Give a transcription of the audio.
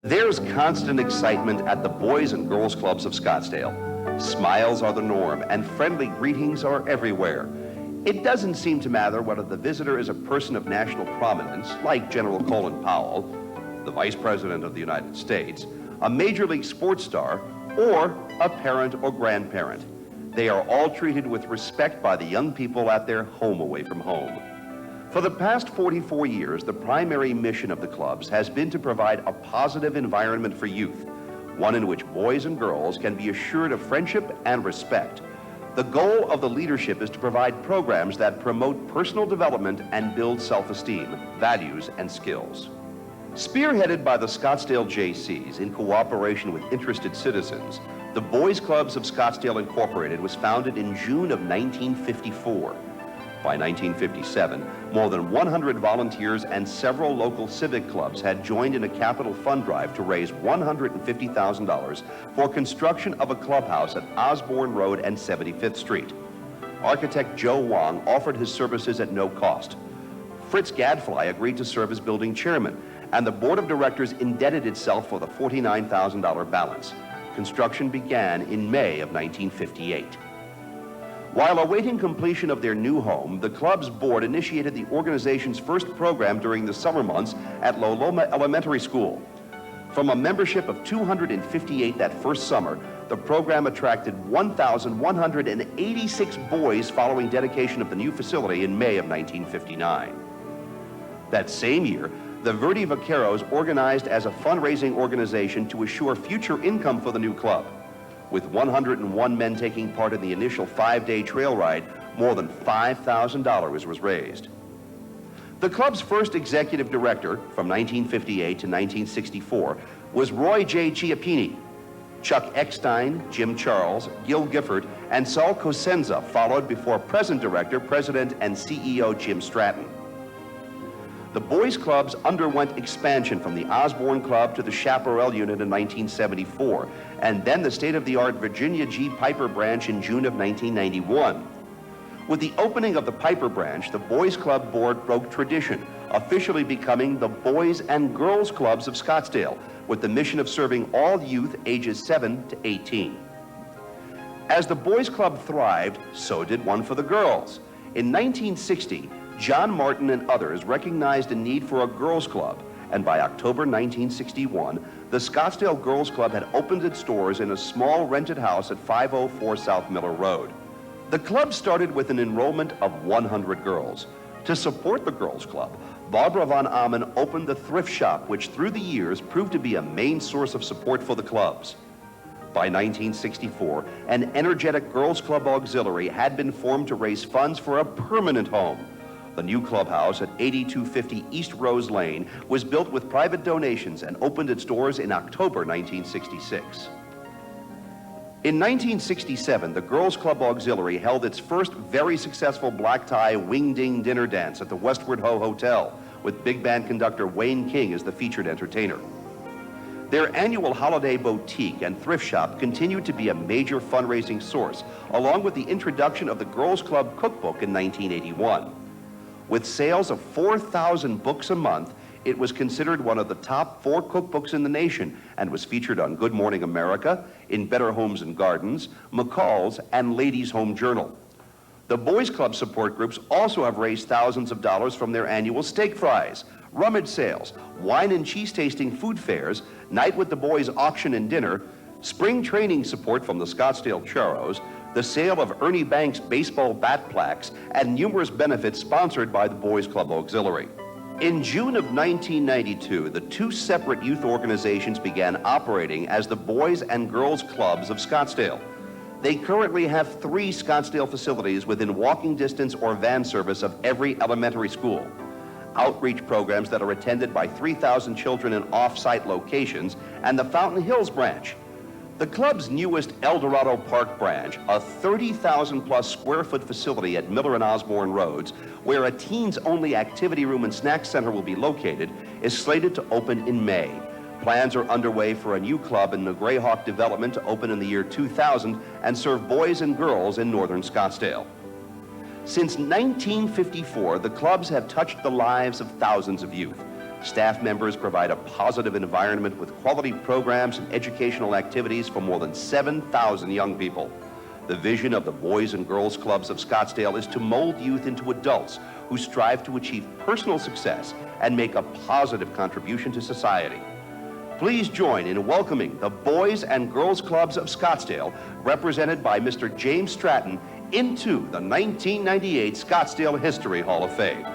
There's constant excitement at the Boys and Girls Clubs of Scottsdale. Smiles are the norm, and friendly greetings are everywhere. It doesn't seem to matter whether the visitor is a person of national prominence, like General Colin Powell, the Vice President of the United States, a Major League sports star, or a parent or grandparent. They are all treated with respect by the young people at their home away from home. For the past 44 years, the primary mission of the clubs has been to provide a positive environment for youth, one in which boys and girls can be assured of friendship and respect. The goal of the leadership is to provide programs that promote personal development and build self-esteem, values, and skills. Spearheaded by the Scottsdale Jaycees in cooperation with interested citizens, the Boys Clubs of Scottsdale Incorporated was founded in June of 1954. By 1957, more than 100 volunteers and several local civic clubs had joined in a capital fund drive to raise $150,000 for construction of a clubhouse at Osborne Road and 75th Street. Architect Joe Wong offered his services at no cost. Fritz Gadfly agreed to serve as building chairman, and the board of directors indebted itself for the $49,000 balance. Construction began in May of 1958. While awaiting completion of their new home, the club's board initiated the organization's first program during the summer months at Loloma Elementary School. From a membership of 258 that first summer, the program attracted 1,186 boys following dedication of the new facility in May of 1959. That same year, the Verdi Vaqueros organized as a fundraising organization to assure future income for the new club. With 101 men taking part in the initial 5-day trail ride, more than $5,000 was raised. The club's first executive director, from 1958 to 1964, was Roy J. Chiappini. Chuck Eckstein, Jim Charles, Gil Gifford, and Saul Cosenza followed before present director, president, and CEO Jim Stratton. The boys' clubs underwent expansion from the Osborne Club to the Chaparral Unit in 1974, and then the state-of-the-art Virginia G. Piper branch in June of 1991. With the opening of the Piper branch, the Boys Club Board broke tradition, officially becoming the Boys and Girls Clubs of Scottsdale, with the mission of serving all youth ages 7 to 18. As the Boys Club thrived, so did one for the girls. In 1960, John Martin and others recognized a need for a girls' club, and by October 1961, the Scottsdale Girls Club had opened its doors in a small rented house at 504 South Miller Road. The club started with an enrollment of 100 girls. To support the Girls Club, Barbara von Amen opened the thrift shop, which through the years proved to be a main source of support for the clubs. By 1964, an energetic Girls Club auxiliary had been formed to raise funds for a permanent home. The new clubhouse at 8250 East Rose Lane was built with private donations and opened its doors in October 1966. In 1967, the Girls Club Auxiliary held its first very successful black tie wing-ding dinner dance at the Westward Ho Hotel, with big band conductor Wayne King as the featured entertainer. Their annual holiday boutique and thrift shop continued to be a major fundraising source, along with the introduction of the Girls Club Cookbook in 1981. With sales of 4,000 books a month, it was considered one of the top 4 cookbooks in the nation and was featured on Good Morning America, in Better Homes and Gardens, McCall's, and Ladies' Home Journal. The Boys Club support groups also have raised thousands of dollars from their annual steak fries, rummage sales, wine and cheese tasting food fairs, Night with the Boys auction and dinner, spring training support from the Scottsdale Charros, the sale of Ernie Banks baseball bat plaques, and numerous benefits sponsored by the Boys Club Auxiliary. In June of 1992, the 2 separate youth organizations began operating as the Boys and Girls Clubs of Scottsdale. They currently have 3 Scottsdale facilities within walking distance or van service of every elementary school. Outreach programs that are attended by 3,000 children in off-site locations, and the Fountain Hills branch. The club's newest El Dorado Park branch, a 30,000-plus square foot facility at Miller and Osborne Roads, where a teens-only activity room and snack center will be located, is slated to open in May. Plans are underway for a new club in the Grayhawk development to open in the year 2000 and serve boys and girls in northern Scottsdale. Since 1954, the clubs have touched the lives of thousands of youth. Staff members provide a positive environment with quality programs and educational activities for more than 7,000 young people. The vision of the Boys and Girls Clubs of Scottsdale is to mold youth into adults who strive to achieve personal success and make a positive contribution to society. Please join in welcoming the Boys and Girls Clubs of Scottsdale, represented by Mr. James Stratton, into the 1998 Scottsdale History Hall of Fame.